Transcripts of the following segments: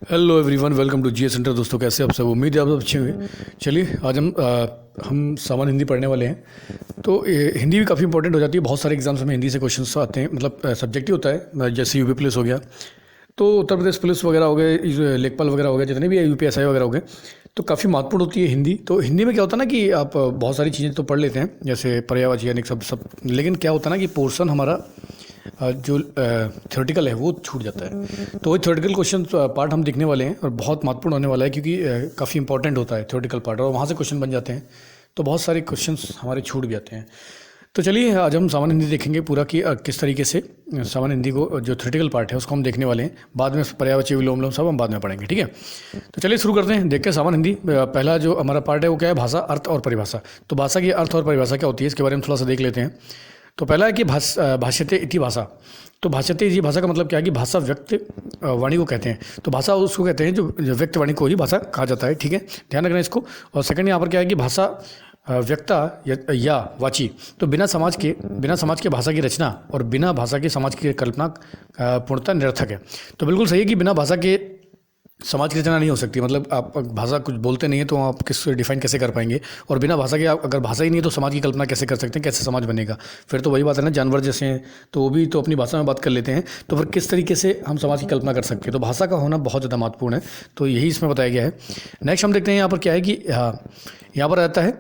Hello everyone, welcome to GS centre. दोस्तों, कैसे आप सब? उम्मीद है आप सब अच्छे होंगे। चलिए, आज हम सामान्य हिंदी पढ़ने वाले हैं। तो हिंदी भी काफ़ी इंपॉर्टेंट हो जाती है। बहुत सारे एग्जाम्स में हिंदी से क्वेश्चंस आते हैं, मतलब सब्जेक्ट ही होता है। जैसे यूपी पुलिस हो गया, तो उत्तर प्रदेश पुलिस वगैरह हो गए, लेखपाल वगैरह हो गए, जितने भी यूपीएसआई वगैरह हो गए, तो काफ़ी महत्वपूर्ण होती है हिंदी। तो हिंदी में क्या होता है ना कि आप बहुत सारी चीज़ें तो पढ़ लेते हैं, जैसे पर्यायवाची यानी सब, लेकिन क्या होता है ना कि पोर्शन हमारा जो थ्योरेटिकल है वो छूट जाता है। तो वही थ्योरेटिकल क्वेश्चन पार्ट हम देखने वाले हैं और बहुत महत्वपूर्ण होने वाला है, क्योंकि काफ़ी इंपॉर्टेंट होता है थ्योरेटिकल पार्ट, और वहाँ से क्वेश्चन बन जाते हैं। तो बहुत सारे क्वेश्चंस हमारे छूट भी जाते हैं। तो चलिए, आज हम सामान्य हिंदी देखेंगे पूरा कि किस तरीके से सामान्य हिंदी को जो थ्योरेटिकल पार्ट है उसको हम देखने वाले हैं। बाद में पर्यायवाची विलोम लोम सब हम बाद में पढ़ेंगे, ठीक है। तो चलिए शुरू करते हैं, देखते हैं सामान्य हिंदी। पहला जो हमारा पार्ट है वो क्या है? भाषा, अर्थ और परिभाषा। तो भाषा की अर्थ और परिभाषा क्या होती है, इसके बारे में थोड़ा सा देख लेते हैं। तो पहला है कि भाष्यते इति भाषा। तो भाष्यते इति भाषा का मतलब क्या है कि भाषा व्यक्त वाणी को कहते हैं। तो भाषा उसको कहते हैं जो व्यक्त वाणी को ही भाषा कहा जाता है, ठीक है, ध्यान रखना इसको। और सेकंड यहाँ पर क्या है कि भाषा व्यक्ता या वाची। तो बिना समाज के भाषा की रचना और बिना भाषा के समाज की कल्पना पूर्णतः निरर्थक है। तो बिल्कुल सही है कि बिना भाषा के समाज की रचना नहीं हो सकती। मतलब आप भाषा कुछ बोलते नहीं है तो आप किस डिफाइन कैसे कर पाएंगे, और बिना भाषा के आप अगर भाषा ही नहीं है तो समाज की कल्पना कैसे कर सकते हैं, कैसे समाज बनेगा? फिर तो वही बात है ना, जानवर जैसे हैं तो वो भी तो अपनी भाषा में बात कर लेते हैं, तो फिर किस तरीके से हम समाज की कल्पना कर सकते हैं? तो भाषा का होना बहुत ज़्यादा महत्वपूर्ण है, तो यही इसमें बताया गया है। नेक्स्ट हम देखते हैं यहाँ पर क्या है कि यहाँ पर रहता है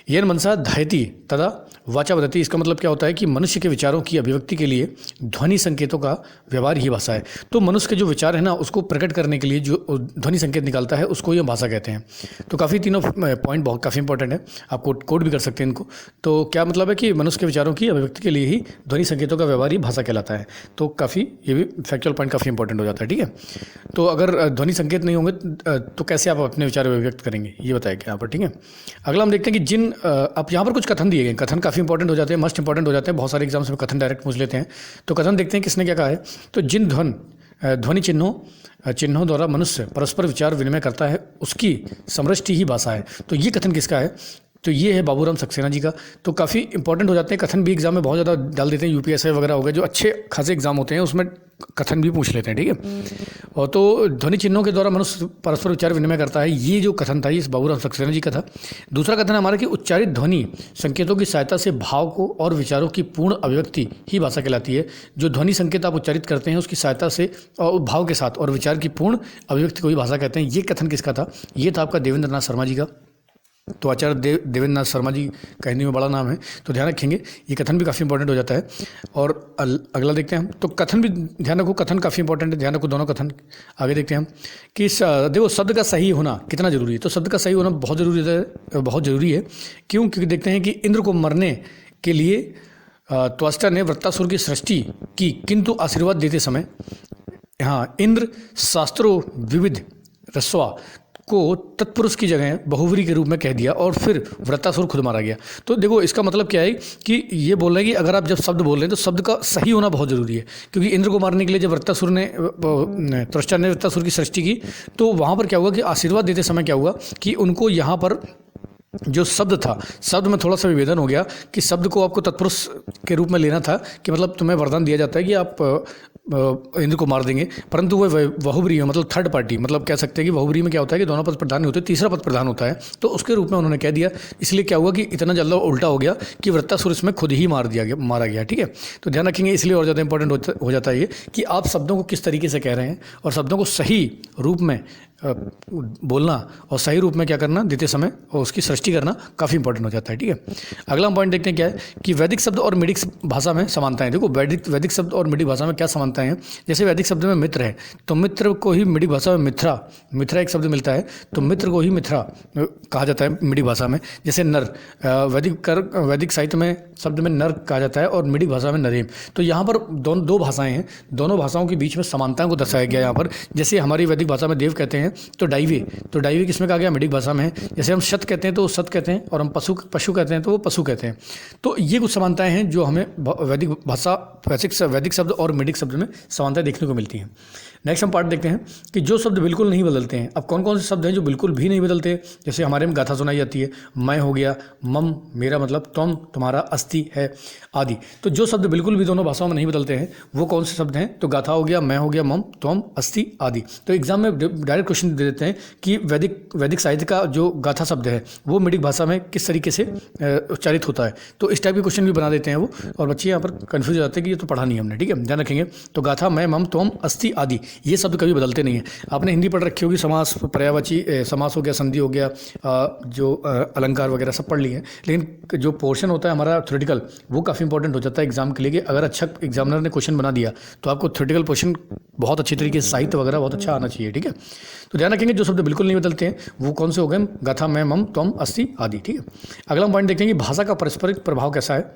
येन मनसा धायति तदा वाचा वदति। इसका मतलब क्या होता है कि मनुष्य के विचारों की अभिव्यक्ति के लिए ध्वनि संकेतों का व्यवहार ही भाषा है। तो मनुष्य के जो विचार है ना उसको प्रकट करने के लिए जो ध्वनि संकेत निकालता है उसको ही हम भाषा कहते हैं। तो काफ़ी तीनों पॉइंट बहुत काफ़ी इंपॉर्टेंट है, आप कोड भी कर सकते हैं इनको। तो क्या मतलब है कि मनुष्य के विचारों की अभिव्यक्ति के लिए ही ध्वनि संकेतों का व्यवहार ही भाषा कहलाता है। तो काफ़ी ये भी फैक्चुअल पॉइंट काफ़ी इंपॉर्टेंट हो जाता है, ठीक है। तो अगर ध्वनि संकेत नहीं होंगे तो कैसे आप अपने विचार अभिव्यक्त करेंगे, ये बताया गया यहाँ पर, ठीक है। अगला हम देखते हैं कि जिन अब यहाँ पर कुछ कथन दिए गए, कथन काफ़ी इंपॉर्टेंट हो जाते हैं, मस्ट इंपॉर्टेंट हो जाते हैं। बहुत सारे एग्जाम्स में कथन डायरेक्ट पूछ लेते हैं। तो कथन देखते हैं किसने क्या कहा है। तो जिन ध्वनि चिन्हों द्वारा मनुष्य परस्पर विचार विनिमय करता है उसकी समष्टि ही भाषा है। तो ये कथन किसका है? तो ये है बाबूराम सक्सेना जी का। तो काफ़ी इंपॉर्टेंट हो जाते हैं कथन भी, एग्जाम में बहुत ज़्यादा डाल देते हैं। यूपीएसआई वगैरह हो गए जो अच्छे खासे एग्जाम होते हैं उसमें कथन भी पूछ लेते हैं, ठीक है। और तो ध्वनि चिन्हों के द्वारा मनुष्य परस्पर विचार विनिमय करता है, ये जो कथन था ये बाबूराम सक्सेना जी का था। दूसरा कथन हमारा कि उच्चारित ध्वनि संकेतों की सहायता से भाव को और विचारों की पूर्ण अभिव्यक्ति ही भाषा कहलाती है। जो ध्वनि संकेत आप उच्चारित करते हैं उसकी सहायता से और भाव के साथ और विचार की पूर्ण अभिव्यक्ति को ही भाषा कहते हैं। ये कथन किसका था? ये था आपका देवेंद्र नाथ शर्मा जी का। तो आचार्य देवेंद्र नाथ शर्मा जी का हिंदी में बड़ा नाम है, तो ध्यान रखेंगे। ये कथन भी काफ़ी इंपॉर्टेंट हो जाता है। और अगला देखते हैं हम, तो कथन भी ध्यान रखो, कथन काफ़ी इंपॉर्टेंट है, ध्यान रखो दोनों कथन। आगे देखते हैं हम कि देखो शब्द का सही होना कितना जरूरी है। तो शब्द का सही होना बहुत ज़रूरी है। क्यों? क्योंकि देखते हैं कि इंद्र को मरने के लिए त्वष्टा ने वृत्तासुर की सृष्टि की, किंतु आशीर्वाद देते समय इंद्र शास्त्रों विविध रस्वा को तत्पुरुष की जगह बहुव्रीहि के रूप में कह दिया और फिर वृत्तासुर खुद मारा गया। तो देखो इसका मतलब क्या है कि ये बोल रहे हैं कि अगर आप जब शब्द बोल रहे हैं तो शब्द का सही होना बहुत ज़रूरी है। क्योंकि इंद्र को मारने के लिए जब वृत्तासुर ने त्वष्टा ने वृत्तासुर की सृष्टि की, तो वहाँ पर क्या हुआ कि आशीर्वाद देते समय क्या हुआ कि उनको यहाँ पर जो शब्द था, शब्द में थोड़ा सा विभेदन हो गया कि शब्द को आपको तत्पुरुष के रूप में लेना था कि मतलब तुम्हें वरदान दिया जाता है कि आप इंद्र को मार देंगे, परंतु वह बहुव्रीहि मतलब थर्ड पार्टी, मतलब कह सकते हैं कि बहुव्रीहि में क्या होता है कि दोनों पद प्रधान नहीं होते, तीसरा पद प्रधान होता है। तो उसके रूप में उन्होंने कह दिया। इसलिए क्या हुआ कि इतना जल्द उल्टा हो गया कि वृत्तासुर इसमें खुद ही मारा गया, ठीक है। तो ध्यान रखेंगे, इसलिए और ज़्यादा इंपॉर्टेंट हो जाता है ये कि आप शब्दों को किस तरीके से कह रहे हैं और शब्दों को सही रूप में बोलना और सही रूप में क्या करना देते समय और उसकी सृष्टि करना काफ़ी इंपॉर्टेंट हो जाता है, ठीक है। अगला हम पॉइंट देखते हैं क्या है कि वैदिक शब्द और मिडिक भाषा में समानताएं। देखो वैदिक शब्द और मिडिक भाषा में क्या समानताएं हैं। जैसे वैदिक शब्द में मित्र है तो मित्र को ही मिडिक भाषा में मित्रा एक शब्द मिलता है, तो मित्र को ही मित्रा कहा जाता है मिडिक भाषा में। जैसे नर वैदिक साहित्य में शब्द में नर कहा जाता है और मिडिक भाषा में नरेम। तो यहाँ पर दो भाषाएं हैं, दोनों भाषाओं के बीच में समानताओं को दर्शाया गया यहाँ पर। जैसे हमारी वैदिक भाषा में देव कहते हैं तो डाइवे किसमें कहा गया, मिडिक भाषा में है। जैसे हम शत कहते हैं तो सत कहते हैं, और हम पशु कहते हैं तो वो पशु कहते हैं। तो ये कुछ समानताएं हैं जो हमें वैदिक भाषा, वैदिक शब्द और मिडिक शब्द में समानताएं देखने को मिलती हैं। नेक्स्ट हम पार्ट देखते हैं कि जो शब्द बिल्कुल नहीं बदलते हैं। अब कौन कौन से शब्द हैं जो बिल्कुल भी नहीं बदलते। जैसे हमारे में गाथा सुनाई जाती है, मैं हो गया, मम मेरा मतलब, तुम तुम्हारा, अस्ति है आदि। तो जो शब्द बिल्कुल भी दोनों भाषाओं में नहीं बदलते हैं वो कौन से शब्द हैं, तो गाथा हो गया, मैं हो गया, मम, तुम, अस्ति आदि। तो एग्जाम में डायरेक्ट क्वेश्चन दे देते हैं कि वैदिक साहित्य का जो गाथा शब्द है वो मिडिक भाषा में किस तरीके से उच्चारित होता है। तो इस टाइप के क्वेश्चन भी बना देते हैं वो, और बच्चे यहाँ पर कन्फ्यूज हो जाते हैं कि ये तो पढ़ा नहीं हमने। ठीक है, ध्यान रखेंगे। तो गाथा, मैं, मम, तुम, अस्ति आदि ये शब्द कभी बदलते नहीं है। आपने हिंदी पढ़ रखी होगी, समास, पर्यायवाची समास हो गया, संधि हो गया, जो अलंकार वगैरह सब पढ़ लिए हैं, लेकिन जो पोर्शन होता है हमारा थ्योरेटिकल वो काफ़ी इंपॉर्टेंट हो जाता है एग्जाम के लिए। कि अगर अच्छा एग्जामिनर ने क्वेश्चन बना दिया तो आपको थ्योरेटिकल पोर्शन बहुत अच्छी तरीके से, साहित्य वगैरह बहुत अच्छा आना चाहिए। ठीक है, तो ध्यान रखेंगे जो शब्द बिल्कुल नहीं बदलते हैं वो कौन से हो गए, गाथा, मैं, मम, तुम, अस्ति आदि। ठीक है, अगला पॉइंट देखते हैं कि भाषा का पारस्परिक प्रभाव कैसा है।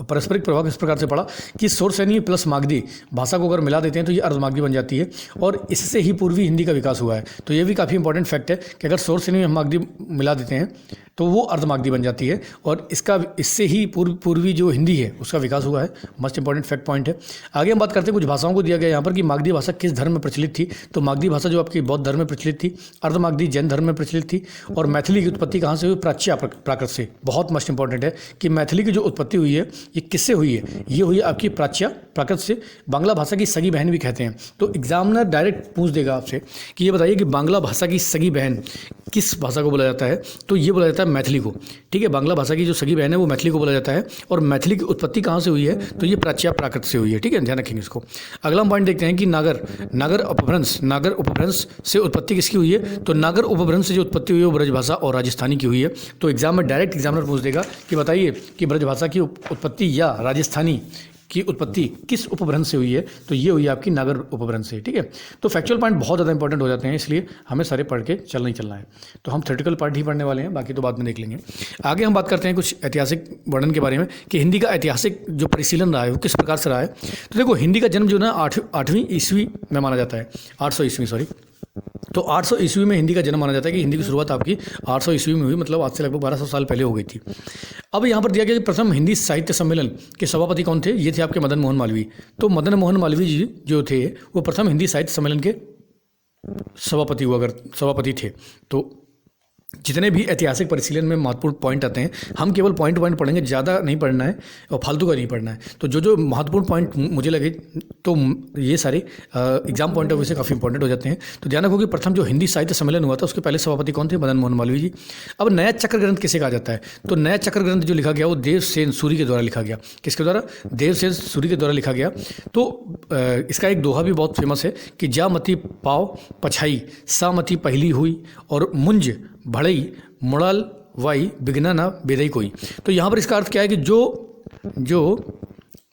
पारस्परिक प्रभाव किस प्रकार से पढ़ा कि शोरसेनी प्लस मागधी भाषा को अगर मिला देते हैं तो ये अर्धमागधी बन जाती है, और इससे ही पूर्वी हिंदी का विकास हुआ है। तो ये भी काफ़ी इंपॉर्टेंट फैक्ट है कि अगर शोरसेनी में हम मागधी मिला देते हैं तो वो अर्धमागधी बन जाती है, और इससे ही पूर्वी जो हिंदी है उसका विकास हुआ है। मस्ट इंपॉर्टेंट फैक्ट पॉइंट है। आगे हम बात करते हैं कुछ भाषाओं को दिया गया यहाँ पर कि मागधी भाषा किस धर्म में प्रचलित थी। तो मागधी भाषा जो आपकी बौद्ध धर्म में प्रचलित थी, अर्धमागधी जैन धर्म में प्रचलित थी, और मैथिली की उत्पत्ति कहाँ से हुई, प्राच्य प्राकृत से। बहुत मस्ट इंपॉर्टेंट है कि मैथिली की जो उत्पत्ति हुई है ये किससे हुई है, ये हुई आपकी प्राच्य प्राकृत से। बांग्ला भाषा की सगी बहन भी कहते हैं। तो एग्जामिनर डायरेक्ट पूछ देगा आपसे कि ये बताइए कि बांग्ला भाषा की सगी बहन किस भाषा को बोला जाता है, तो ये बोला जाता है मैथिली को। ठीक है, बांग्ला भाषा की जो सगी बहन है वो मैथिली को बोला जाता है, और मैथिली की उत्पत्ति कहाँ से हुई है, तो ये प्राच्य प्राकृत से हुई है। ठीक है, ध्यान रखेंगे इसको। अगला पॉइंट देखते हैं कि नागर उपभ्रंश से उत्पत्ति किसकी हुई है। तो नागर उपभ्रंश से जो उत्पत्ति हुई है वो ब्रजभाषा और राजस्थानी की हुई है। तो एग्जाम में डायरेक्ट एग्जामिनर पूछ देगा कि बताइए कि ब्रजभाषा की उत्पत्ति या राजस्थानी की उत्पत्ति किस उपभ्रंश से हुई है, तो ये हुई आपकी नागर उपभ्रंश से। ठीक है, तो फैक्चुअल पॉइंट बहुत ज़्यादा इंपॉर्टेंट हो जाते हैं, इसलिए हमें सारे पढ़ के चलना है। तो हम थ्योरेटिकल पार्ट ही पढ़ने वाले हैं, बाकी तो बाद में देख लेंगे। आगे हम बात करते हैं कुछ ऐतिहासिक वर्णन के बारे में कि हिंदी का ऐतिहासिक जो परिशीलन रहा है वो किस प्रकार से रहा है। तो देखो, हिंदी का जन्म जो है 8वीं ईस्वी में माना जाता है, 800 ईस्वी, सॉरी। तो 800 ईस्वी में हिंदी का जन्म माना जाता है कि हिंदी की शुरुआत आपकी 800 ईस्वी में हुई, मतलब आज से लगभग 1200 साल पहले हो गई थी। अब यहाँ पर दिया गया कि प्रथम हिंदी साहित्य सम्मेलन के सभापति कौन थे, ये थे आपके मदन मोहन मालवीय। तो मदन मोहन मालवीय जी जो थे वो प्रथम हिंदी साहित्य सम्मेलन के सभापति थे। तो जितने भी ऐतिहासिक परिशीलन में महत्वपूर्ण पॉइंट आते हैं हम केवल पॉइंट पढ़ेंगे, ज़्यादा नहीं पढ़ना है और फालतू का नहीं पढ़ना है। तो जो महत्वपूर्ण पॉइंट मुझे लगे तो ये सारे एग्जाम पॉइंट ऑफ व्यू से काफ़ी इंपॉर्टेंट हो जाते हैं। तो ध्यान रखो कि प्रथम जो हिंदी साहित्य सम्मेलन हुआ था उसके पहले सभापति कौन थे, मदन मोहन मालवीय जी। अब नया चक्र ग्रंथ किसे कहा जाता है, तो नया चक्र ग्रंथ जो लिखा गया वो देवसेन सूरि के द्वारा लिखा गया। किसके द्वारा, देवसेन सूरि के द्वारा लिखा गया। तो इसका एक दोहा भी बहुत फेमस है कि जा मती पाव पछाई, सा मती पहली हुई, और मुंज भड़ई मुड़ाल वाई बिगना ना बेदई कोई। तो यहाँ पर इसका अर्थ क्या है कि जो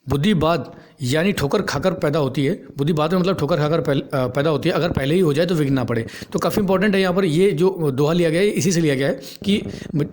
बुद्धि बाद यानी ठोकर खाकर पैदा होती है, बुद्धि बाद में मतलब ठोकर खाकर पैदा होती है, अगर पहले ही हो जाए तो विघ्न ना पड़े। तो काफ़ी इंपॉर्टेंट है यहाँ पर ये जो दोहा लिया गया है इसी से लिया गया है कि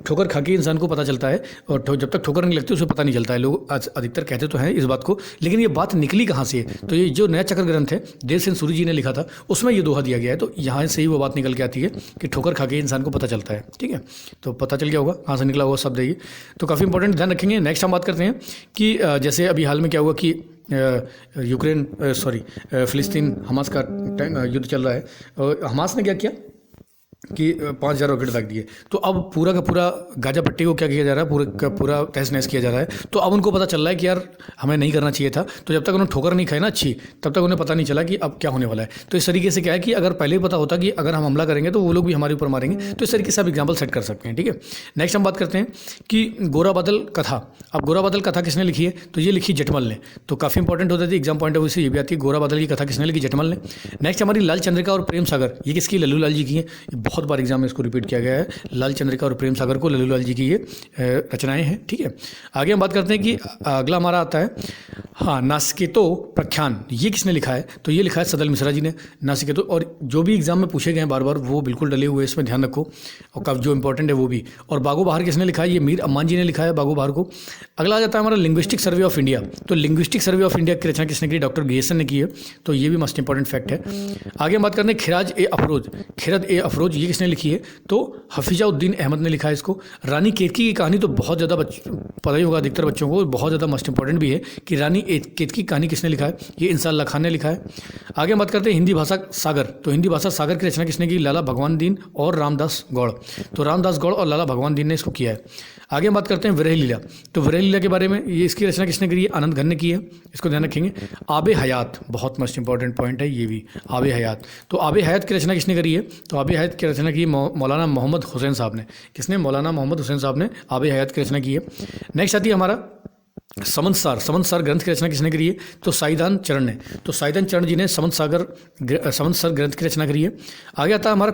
ठोकर खा के इंसान को पता चलता है, और जब तक ठोकर नहीं लगती उसे पता नहीं चलता है। लोग अधिकतर कहते तो हैं इस बात को, लेकिन ये बात निकली कहाँ से है, तो ये जो नया चक्र ग्रंथ है देवसेन सूरि जी ने लिखा था उसमें ये दोहा दिया गया है। तो यहाँ से ही वो बात निकल के आती है कि ठोकर खा के इंसान को पता चलता है। ठीक है, तो पता चल गया होगा कहाँ से निकला हुआ शब्द है ये, तो काफ़ी इंपॉर्टेंट ध्यान रखेंगे। नेक्स्ट हम बात करते हैं कि जैसे अभी हाल में क्या हुआ कि फिलिस्तीन हमास का युद्ध चल रहा है, और हमास ने क्या किया कि 5000 रॉकेट दाग दिए। तो अब पूरा का पूरा गाजा पट्टी को क्या किया जा रहा है, पूरा का पूरा तहस नहस किया जा रहा है। तो अब उनको पता चल रहा है कि यार हमें नहीं करना चाहिए था। तो जब तक उन्होंने ठोकर नहीं खाई ना अच्छी, तब तक उन्हें पता नहीं चला कि अब क्या होने वाला है। तो इस तरीके से क्या है कि अगर पहले ही पता होता कि अगर हम हमला करेंगे तो वो लोग भी हमारे ऊपर मारेंगे, तो इस तरीके से आप एग्जाम्पल सेट कर सकते हैं। ठीक है, नेक्स्ट हम बात करते हैं कि गोरा बादल कथा। अब गोरा बादल कथा किसने लिखी है, तो ये लिखी जटमल ने। तो काफ़ी इंपॉर्टेंट होता है एग्जाम पॉइंट ऑफ व्यू से ये भी आती है, गोरा बादल की कथा किसने लिखी, जटमल ने। नेक्स्ट हमारी लाल चंद्रिका और प्रेम सागर, ये किसकी, लल्लू लाल जी की है। बहुत बार एग्जाम में इसको रिपीट किया गया है। लाल चंद्रिका और प्रेम सागर को लल्लू लाल जी की ये रचनाएं हैं। ठीक है, आगे हम बात करते हैं कि अगला हमारा आता है, हाँ, नासिकेतो प्रख्यान, ये किसने लिखा है? तो ये लिखा है सदल मिश्रा जी ने, नासिकेतो। और जो भी एग्जाम में पूछे गए हैं बार बार वो बिल्कुल डले हुए, इसमें ध्यान रखो, और काफ़ी जो इंपॉर्टेंट है वो भी। और बागो बहार किसने लिखा है? ये मीर अम्मान जी ने लिखा है बागो बहार को। अगला आ जाता है हमारा लिंग्विस्टिक सर्वे ऑफ इंडिया। तो लिंग्विस्टिक सर्वे ऑफ इंडिया की रचना किसने की? डॉक्टर गेसन ने की है। तो ये भी मस्ट इंपॉर्टेंट फैक्ट है। आगे हम बात करते हैं खिराज ए अफरोज। खिरद ए अफरोज, ये किसने लिखी है? तो हफीजाउद्दीन अहमद ने लिखा है इसको। रानी केतकी की कहानी तो बहुत ज़्यादा पता ही होगा अधिकतर बच्चों को, बहुत ज़्यादा मस्ट इंपॉर्टेंट भी है कि रानी केतकी की कहानी किसने लिखा है? ये इंसान अल्लाह खान ने लिखा है। आगे हम बात करते हैं हिंदी भाषा सागर। तो हिंदी भाषा सागर की रचना किसने की? लाला भगवान दीन और रामदास गौड़। तो रामदास गौड़ और लाला भगवान दीन ने इसको किया है। आगे हम बात करते हैं विरह लीला। तो विरह लीला के बारे में, ये इसकी रचना किसने करी है? आनंद घन ने की है, इसको ध्यान रखेंगे। आबे हयात, बहुत मस्ट इंपॉर्टेंट पॉइंट है ये भी, आबे हयात। तो आबे हयात की रचना किसने करी है? तो आबे हयात की रचना की मौलाना मोहम्मद हुसैन साहब ने। किसने? मौलाना मोहम्मद हुसैन साहब ने आबे हयात की रचना की है। नेक्स्ट आती है हमारा समंतसार ग्रंथ की रचना किसने करी है? तो साईदान चरण ने। तो साईदान चरण जी ने समंतसार ग्रंथ की रचना करी है। आगे आता है हमारा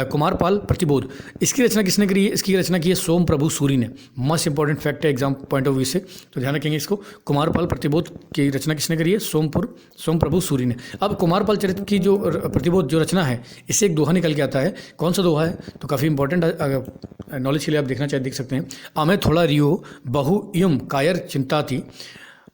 कुमारपाल प्रतिबोध। इसकी रचना किसने करी है? इसकी रचना की है सोम प्रभु सूरी ने। मस्ट इंपॉर्टेंट फैक्ट है एग्जाम पॉइंट ऑफ व्यू से, तो ध्यान रखेंगे इसको। कुमारपाल प्रतिबोध की रचना किसने करी है? सोम प्रभु सूरी ने। अब कुमारपाल चरित्र की जो प्रतिबोध जो रचना है, इससे एक दोहा निकल के आता है। कौन सा दोहा है? तो काफ़ी इंपॉर्टेंट नॉलेज के लिए आप देखना चाहे देख सकते हैं। आमे थोड़ा रियो बहु यम कायर चिंताती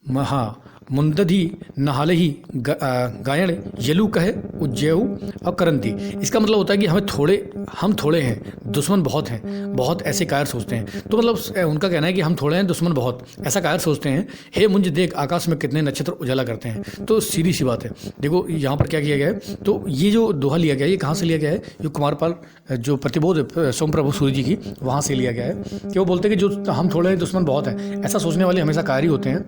महा मुंदधी नहालही गायण यलू कहे उज्जयऊ और करंती। इसका मतलब होता है कि हम थोड़े हैं, दुश्मन बहुत हैं, बहुत ऐसे कायर सोचते हैं। तो मतलब उनका कहना है कि हम थोड़े हैं, दुश्मन बहुत, ऐसा कायर सोचते हैं। हे मुंज देख आकाश में कितने नक्षत्र उजाला करते हैं। तो सीधी सी बात है। देखो यहाँ पर क्या किया गया है, तो ये जो दोहा लिया गया है ये कहाँ से लिया गया है? जो कुमारपाल जो प्रतिबोध सोम प्रभु सूर्य जी की, वहाँ से लिया गया है कि वो बोलते हैं कि जो हम थोड़े हैं, दुश्मन बहुत है। ऐसा सोचने वाले हमेशा कायर ही होते हैं।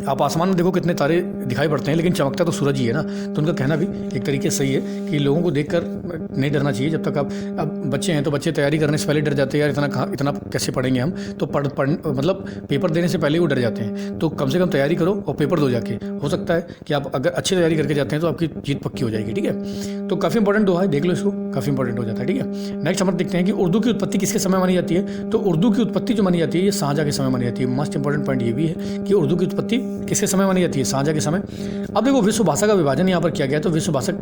आप आसमान में देखो कितने तारे दिखाई पड़ते हैं, लेकिन चमकता तो सूरज ही है ना। तो उनका कहना भी एक तरीके से सही है कि लोगों को देखकर नहीं डरना चाहिए। जब तक अब बच्चे हैं तो बच्चे तैयारी करने से पहले डर जाते हैं, यार इतना कैसे पढ़ेंगे हम, तो मतलब पेपर देने से पहले वो डर जाते हैं। तो कम से कम तैयारी करो और पेपर दो जाके। हो सकता है कि आप अगर अच्छी तैयारी करके जाते हैं तो आपकी जीत पक्की हो जाएगी। ठीक है, तो काफ़ी इंपॉर्टेंट दोहा है, देख लो इसको, काफ़ी इंपॉर्टेंट हो जाता है। ठीक है, नेक्स्ट हम देखते हैं कि उर्दू की उत्पत्ति किसके समय मानी जाती है? तो उर्दू की उत्पत्ति जो मानी जाती है ये शाहजहाँ के समय मानी जाती है। मस्ट इंपॉर्टेंट पॉइंट ये भी है कि उर्दू की उत्पत्ति किसके समय मानी जाती है? शाहजहाँ के समय। अब देखो विश्व भाषा का विभाजन यहाँ पर किया गया है। तो विश्व भाषा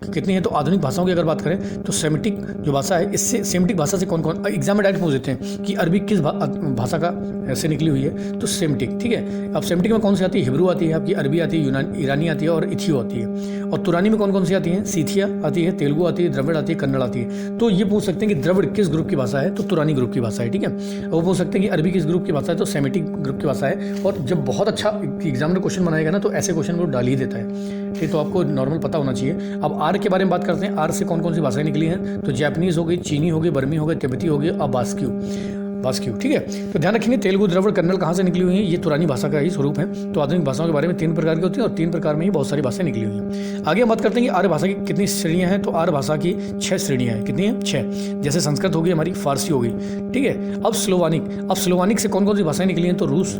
कितनी है? तो आधुनिक भाषाओं की अगर बात करें तो सेमिटिक जो भाषा है, इससे सेमिटिक भाषा से कौन कौन, एग्जाम में डायरेक्ट पूछ देते हैं कि अरबी किस भाषा का से निकली हुई है? तो सेमिटिक। ठीक है, अब सेमिटिक में कौन सी आती है? हिब्रू आती है, आपकी अरबी आती है, ईरानी आती है और इथियो आती है। और तुरानी में कौन कौन सी आती है? सीथिया आती है, तेलुगु आती है, द्रविड़ आती है, कन्नड़ आती है। तो ये पूछ सकते हैं कि द्रविड़ किस ग्रुप की भाषा है? तो तुरानी ग्रुप की भाषा है। ठीक है, वो पूछ सकते हैं कि अरबी किस ग्रुप की भाषा है? तो सेमिटिक ग्रुप की भाषा है। और जब बहुत अच्छा एग्जाम में क्वेश्चन बनाएगा ना तो ऐसे क्वेश्चन को डाल ही देता है। ठीक, तो आपको नॉर्मल पता होना चाहिए। अब आर के बारे में बात करते हैं। आर से कौन कौन सी भाषाएं निकली हैं? तो जापानीज हो गई, चीनी हो गई, बर्मी हो गई, तिब्बती हो गई और बास्क्यू। ठीक है, तो ध्यान रखेंगे तेलुगु, द्रविड़, कन्नड़ कहाँ से निकली हुई हैं? ये पुरानी भाषा का ही स्वरूप है। तो आधुनिक भाषाओं के बारे में 3 प्रकार की होती है और 3 प्रकार में ही बहुत सारी भाषाएं निकली हुई हैं। आगे हम बात करते हैं कि आर्य भाषा की कितनी श्रेणियां हैं? तो आर्य भाषा की 6 श्रेणियां हैं। कितनी हैं? 6। जैसे संस्कृत होगी हमारी, फारसी होगी। ठीक है, अब स्लोवानिक से कौन कौन सी भाषाएं निकली हैं? तो रूस,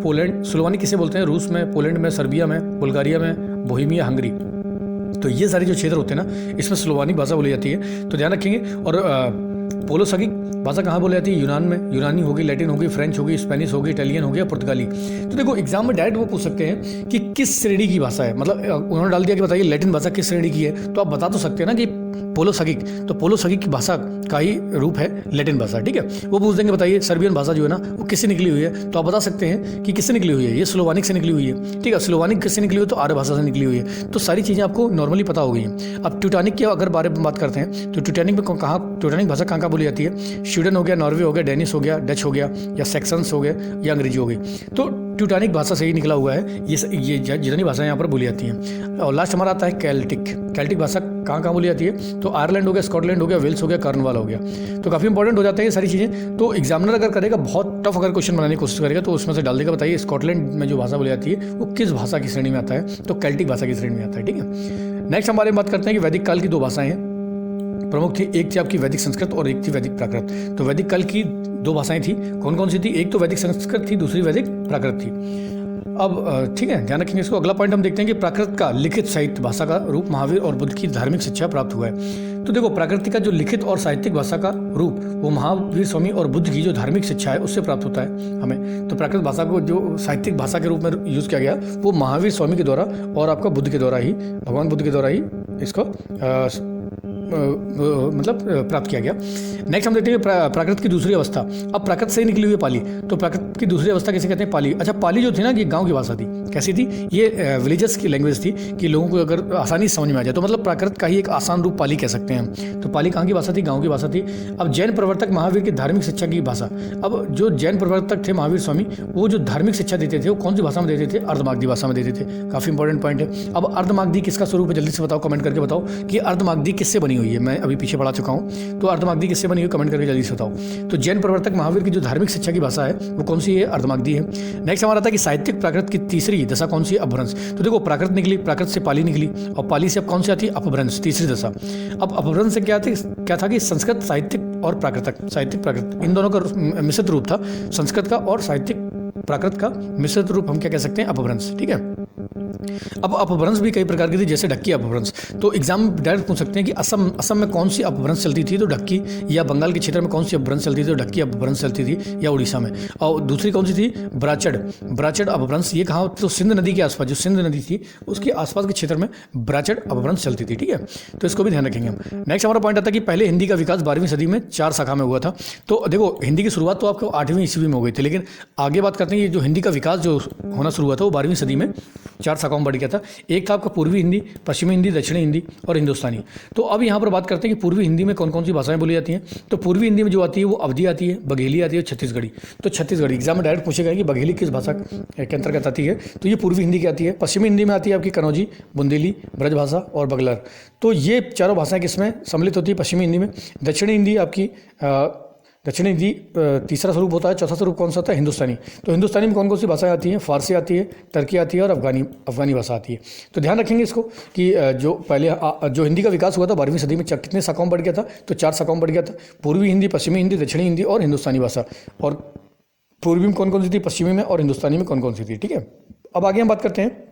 पोलैंड। स्लोवानिक किसे बोलते हैं? रूस में, पोलैंड में, सर्बिया में, बुल्गारिया में, बोहेमिया, हंगरी। तो ये सारे जो क्षेत्र होते हैं ना, इसमें स्लोवानिक भाषा बोली जाती है। तो ध्यान रखेंगे। और पोलोसगिक भाषा कहाँ बोली जाती है? यूनान में। यूनानी होगी, लैटिन होगी, फ्रेंच होगी, स्पेनिश होगी, इटालियन होगी, पुर्तगाली। तो देखो एग्जाम में डायरेक्ट वो पूछ सकते हैं कि किस श्रेणी की भाषा है। मतलब उन्होंने डाल दिया कि बताइए लैटिन भाषा किस श्रेणी की है, तो आप बता तो सकते हैं ना कि पोलोसगिक। तो पोलोसगिक की भाषा का ही रूप है लैटिन भाषा। ठीक है, वो पूछ देंगे बताइए सर्बियन भाषा जो है ना वो किससे निकली हुई है? तो आप बता सकते हैं कि किससे निकली हुई है? ये स्लोवानिक से निकली हुई है। ठीक है, स्लोवानिक किससे निकली हुई है? तो आर्य भाषा से निकली हुई है। तो सारी चीज़ें आपको नॉर्मली पता हो गई हैं। अब ट्यूटानिक की अगर बारे में बात करते हैं तो ट्यूटानिक भाषा कहाँ बोली जाती है? स्वीडन हो गया, नॉर्वे हो गया, डेनिश हो गया, डच हो गया, या सेक्सन्स हो गए, या अंग्रेजी हो गई। तो ट्यूटानिक भाषा से ही निकला हुआ है ये जितनी भाषाएं यहाँ पर बोली जाती हैं। और लास्ट हमारा आता है कैल्टिक भाषा कहाँ बोली जाती है? तो आयरलैंड हो गया, स्कॉटलैंड हो गया, वेल्स हो गया, कॉर्नवाल हो गया। तो काफ़ी इंपॉर्टेंट हो जाते हैं ये सारी चीज़ें। तो एग्जामिनर अगर करेगा बहुत टफ अगर क्वेश्चन बनाने की कोशिश करेगा तो उसमें से डाल देगा बताइए स्कॉटलैंड में जो भाषा बोली जाती है वो किस भाषा की श्रेणी में आता है? तो कैल्टिक भाषा की श्रेणी में आता है। ठीक है, नेक्स्ट हमारे बात करते हैं कि वैदिक काल की 2 भाषाएं हैं प्रमुख थी। एक थी आपकी वैदिक संस्कृत और एक थी वैदिक प्राकृत। तो वैदिक काल की 2 भाषाएं थी, कौन कौन सी थी? एक तो वैदिक संस्कृत थी, दूसरी वैदिक प्राकृत थी। अब ठीक है, ध्यान रखेंगे इसको। अगला पॉइंट हम देखते हैं कि प्राकृत का लिखित साहित्य भाषा का रूप महावीर और बुद्ध की धार्मिक शिक्षा प्राप्त हुआ है। तो देखो, प्राकृत का जो लिखित और साहित्यिक भाषा का रूप वो महावीर स्वामी और बुद्ध की जो धार्मिक शिक्षा है उससे प्राप्त होता है हमें। तो प्राकृत भाषा को जो साहित्यिक भाषा के रूप में यूज़ किया गया वो महावीर स्वामी के द्वारा और आपका बुद्ध के द्वारा ही, भगवान बुद्ध के द्वारा ही इसको मतलब प्राप्त किया गया। नेक्स्ट हम देखते हैं प्राकृत की दूसरी अवस्था। अब प्राकृत से ही निकली हुई पाली, तो प्राकृत की दूसरी अवस्था कैसे कहते हैं? पाली। अच्छा, पाली जो थी ना, ये गांव की भाषा थी। कैसी थी? ये विलेजर्स की लैंग्वेज थी कि लोगों को अगर आसानी से समझ में आ जाए, तो मतलब प्राकृत का ही एक आसान रूप पाली कह सकते हैं हम। तो पाली कहाँ की भाषा थी? गाँव की भाषा थी। अब जैन प्रवर्तक महावीर की धार्मिक शिक्षा की भाषा। अब जो जैन प्रवर्तक थे महावीर स्वामी, वो जो धार्मिक शिक्षा देते थे वो कौन सी भाषा में देते थे? अर्धमागधी भाषा में देते थे। काफ़ी इंपॉर्टेंट पॉइंट है। अब अर्धमागधी किसका स्वरूप है? जल्दी से बताओ, कमेंट करके बताओ कि अर्धमागधी किससे बनी हुई है। मैं अभी पीछे पढ़ा चुका हूँ, तो अर्धमागधी किससे बनी हुई? कमेंट करके जल्दी से बताओ। तो जैन प्रवर्तक महावीर की जो धार्मिक शिक्षा की भाषा है वो कौन सी है? अर्धमागधी है। नेक्स्ट हमारा था कि साहित्यिक प्राकृत की तीसरी दशा कौन सी है? अपभ्रंश। तो देखो, प्राकृत निकली, प्राकृत से पाली निकली, और पाली से अब कौन सी आती है? अपभ्रंश, तीसरी दशा। अब अपभ्रंश से क्या था कि संस्कृत साहित्यिक और प्राकृतक, साहित्यिक प्राकृत इन दोनों का मिश्रित रूप था। संस्कृत का और साहित्यिक प्राकृत का मिश्रित रूप हम क्या कह सकते हैं? अपभ्रंश। ठीक है। अब अपभ्रंश भी कई प्रकार की थी, जैसे ढक्की अपभ्रंश। तो एग्जाम डायरेक्ट पूछ सकते हैं कि असम में कौन सी अपभ्रंश चलती थी? तो ढक्की। या बंगाल के क्षेत्र में कौन सी अपभ्रंश चलती थी? तो ढक्की अपभ्रंश चलती थी। या उड़ीसा में। और दूसरी कौन सी थी? ब्राचड़ अपभ्रंश। ये कहाँ? तो सिंध नदी के आसपास, जो सिंध नदी थी उसके आसपास के क्षेत्र में ब्राचड़ अपभ्रंश चलती थी। ठीक है, तो इसको भी ध्यान रखेंगे हम। नेक्स्ट हमारा पॉइंट आता है कि पहले हिंदी का विकास 12वीं सदी में 4 शाखा में हुआ था। तो देखो, हिंदी की शुरुआत तो आपको 8वीं ईस्वी में हो गई थी, लेकिन आगे बात करते हैं कि जो हिंदी का विकास जो होना शुरू हुआ था वो 12वीं सदी में 4 शाखाओं में बढ़ गया था। एक था आपका पूर्वी हिंदी, पश्चिमी हिंदी, दक्षिणी हिंदी और हिंदुस्तानी। तो अब यहाँ पर बात करते हैं कि पूर्वी हिंदी में कौन कौन सी भाषाएं बोली जाती हैं। तो पूर्वी हिंदी में जो आती है वो अवधी आती है, बघेली आती है, छत्तीसगढ़ी। तो छत्तीसगढ़ी एग्जाम में डायरेक्ट पूछेगा कि बघेली किस भाषा के अंतर्गत आती है, तो ये पूर्वी हिंदी की आती है। पश्चिमी हिंदी में आती है आपकी कनौजी, बुंदेली, ब्रजभाषा और बगलर। तो ये चारों भाषाएं किसमें सम्मिलित होती है? पश्चिमी हिंदी में। दक्षिणी हिंदी आपकी दक्षिणी हिंदी तीसरा स्वरूप होता है। चौथा स्वरूप कौन सा होता है? हिंदुस्तानी। तो हिंदुस्तानी में कौन कौन सी भाषाएं आती हैं? फारसी आती है, टर्की आती है और अफगानी भाषा आती है। तो ध्यान रखेंगे इसको कि जो पहले जो हिंदी का विकास हुआ था 12वीं सदी में कितने शाखाओं में बढ़ गया था? तो 4 शाखाओं में बढ़ गया था। पूर्वी हिंदी, पश्चिमी हिंदी, दक्षिणी हिंदी और हिंदुस्तानी भाषा। और पूर्वी में कौन कौन सी थी? पश्चिमी में। और हिंदुस्तानी में कौन कौन सी थी? ठीक है। अब आगे हम बात करते हैं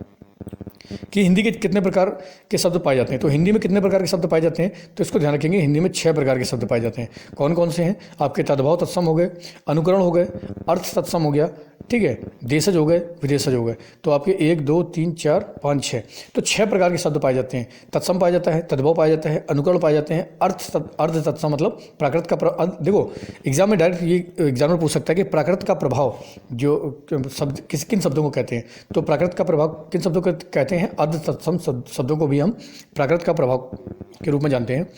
कि हिंदी के कितने प्रकार के शब्द पाए जाते हैं। तो हिंदी में कितने प्रकार के शब्द पाए जाते हैं? तो इसको ध्यान रखेंगे, हिंदी में 6 प्रकार के शब्द पाए जाते हैं। कौन कौन से हैं? आपके तद्भव तत्सम हो गए, अनुकरण हो गए, अर्थ तत्सम हो गया, ठीक है, देशज हो गए, विदेशज हो गए। तो आपके 1 2 3 4 5 6, तो 6 प्रकार के शब्द पाए जाते हैं। तत्सम पाया जाता है, तद्भव पाया जाता है, अनुकरण पाए जाते हैं, अर्थ तत्सम मतलब प्राकृत का देखो, एग्जाम में डायरेक्ट ये एग्जामिनर पूछ सकता है कि प्राकृत का प्रभाव जो शब्द किन शब्दों को कहते हैं। तो प्राकृत का प्रभाव किन शब्दों को कहते हैं? अर्ध तत्सम शब्दों को भी हम प्राकृत का प्रभाव के रूप में जानते हैं।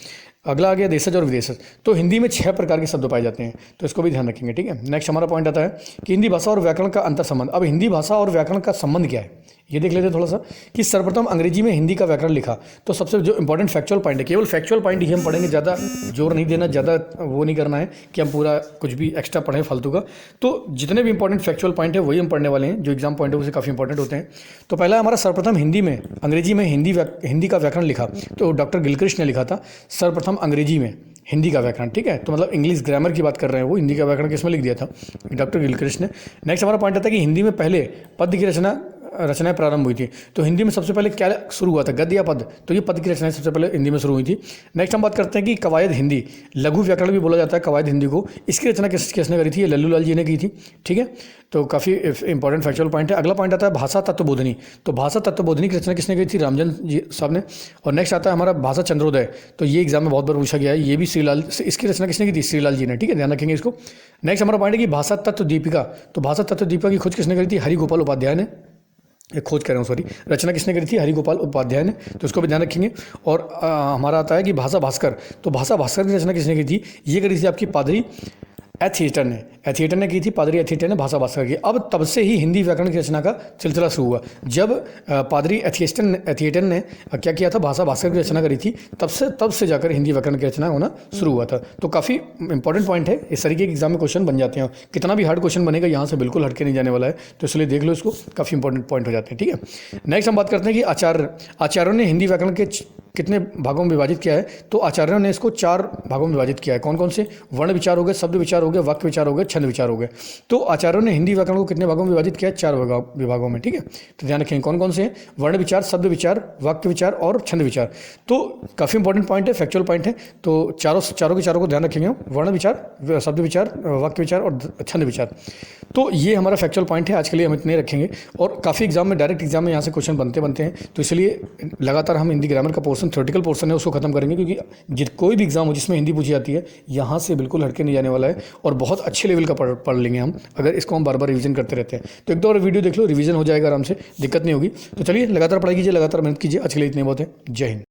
अगला आ गया देशज और विदेशज। तो हिंदी में 6 प्रकार के शब्द पाए जाते हैं, तो इसको भी ध्यान रखेंगे। ठीक है। नेक्स्ट हमारा पॉइंट आता है कि हिंदी भाषा और व्याकरण का अंतर संबंध। अब हिंदी भाषा और व्याकरण का संबंध क्या है ये देख लेते हैं थोड़ा सा, कि सर्वप्रथम अंग्रेजी में हिंदी का व्याकरण लिखा। तो सबसे जो इंपॉर्टेंट फैक्चुअल पॉइंट है, केवल फैक्चुअल पॉइंट ही हम पढ़ेंगे, ज़्यादा जोर नहीं देना, ज़्यादा वो नहीं करना है कि हम पूरा कुछ भी एक्स्ट्रा पढ़ें फालतू का। तो जितने भी इंपॉर्टेंट फैक्चुअल पॉइंट है वही हम पढ़ने वाले हैं, जो एग्जाम पॉइंट है उसे काफ़ी इंपॉर्टेंट होते हैं। तो पहला हमारा सर्वप्रथम हिंदी में अंग्रेजी में हिंदी का व्याकरण लिखा, तो डॉक्टर गिलक्रिस्ट ने लिखा था सर्वप्रथम अंग्रेजी में हिंदी का व्याकरण। ठीक है, तो मतलब इंग्लिश ग्रामर की बात कर रहे हैं, वो हिंदी का व्याकरण किसमें लिख दिया था? डॉक्टर गिलक्रिस्ट ने। नेक्स्ट हमारा पॉइंट आता है कि हिंदी में पहले पद्य की रचनाएं प्रारंभ हुई थी। तो हिंदी में सबसे पहले क्या शुरू हुआ था? गद्य या पद? तो ये पद की रचनाएं सबसे पहले हिंदी में शुरू हुई थी। नेक्स्ट हम बात करते हैं कि कवायद हिंदी, लघु व्याकरण भी बोला जाता है कवायद हिंदी को, इसकी रचना किसने करी थी? ये लल्लू लाल जी ने की थी। ठीक है, तो काफ़ी इंपॉर्टेंट फैक्चुअल पॉइंट है। अगला पॉइंट आता है भाषा तत्वबोधिनी। तो भाषा तत्वबोधिनी की रचना किसने करी थी? रामजन जी साहब ने। और नेक्स्ट आता है हमारा भाषा चंद्रोदय। तो ये एग्जाम में बहुत बार पूछा गया है, ये भी श्रीलाल, इसकी रचना किसने की थी? श्रीलाल जी ने। ठीक है, ध्यान रखेंगे इसको। नेक्स्ट हमारा पॉइंट है कि भाषा तत्व दीपिका। तो भाषा तत्व दीपिका की खोज किसने करी थी? हरिगोपाल उपाध्याय ने। खोज कर रहा हूँ सॉरी, रचना किसने करी थी? हरिगोपाल उपाध्याय ने। तो इसको भी ध्यान रखेंगे। और हमारा आता है कि भाषा भास्कर। तो भाषा भास्कर की रचना किसने की थी? ये करी थी आपकी पादरी एथिएटर ने की थी, पादरी एथिएटर ने भाषा भास्कर की। अब तब से ही हिंदी व्याकरण की रचना का सिलसिला शुरू हुआ। जब पादरी एथिएटर ने क्या किया था? भाषा भास्कर की रचना करी थी, तब से जाकर हिंदी व्याकरण की रचना होना शुरू हुआ था। तो काफ़ी इंपॉर्टेंट पॉइंट है, इस तरीके के एग्जाम में क्वेश्चन बन जाते हैं। कितना भी हार्ड क्वेश्चन बनेगा यहाँ से बिल्कुल हटके नहीं जाने वाला है, तो इसलिए देख लो इसको, काफ़ी इंपॉर्टेंट पॉइंट हो जाते हैं। ठीक है, नेक्स्ट हम बात करते हैं कि आचार्यों ने हिंदी व्याकरण के कितने भागों में विभाजित किया है? तो आचार्यों ने इसको 4 भागों में विभाजित किया है। कौन कौन से? वर्ण विचार हो गए, शब्द विचार हो हो गया, वाक्य विचार हो गया, छंद विचार हो गया। तो आचार्यों ने हिंदी व्याकरण को कितने भागों में विभाजित किया? 4 विभागों में, ठीक है। तो ध्यान रखेंगे कौन कौन से हैं? वर्ण विचार, शब्द विचार, वाक्य विचार और छंद विचार। तो काफ़ी इंपॉर्टेंट पॉइंट है, फैक्चुअल पॉइंट है। तो चारों के चारों को ध्यान रखेंगे हम, वर्ण विचार, शब्द विचार, वाक्य विचार और छंद विचार। तो ये हमारा फैक्चुअल पॉइंट है। आज के लिए हम इतने रखेंगे और काफ़ी एग्जाम में, डायरेक्ट एग्जाम में यहाँ से क्वेश्चन बनते हैं। तो इसलिए लगातार हम हिंदी ग्रामर का पोर्शन, थ्योरेटिकल पोर्शन है, उसको खत्म करेंगे, क्योंकि कोई भी एग्जाम हो जिसमें हिंदी पूछी जाती है, यहाँ से बिल्कुल हटके नहीं जाने वाला है और बहुत अच्छे लेवल का पढ़ लेंगे हम, अगर इसको हम बार बार रिवीजन करते रहते हैं। तो एक दो और वीडियो देख लो, रिवीजन हो जाएगा आराम से, दिक्कत नहीं होगी। तो चलिए लगातार पढ़ाई कीजिए, लगातार मेहनत कीजिए। आज के लिए इतने बहुत है। जय हिंद।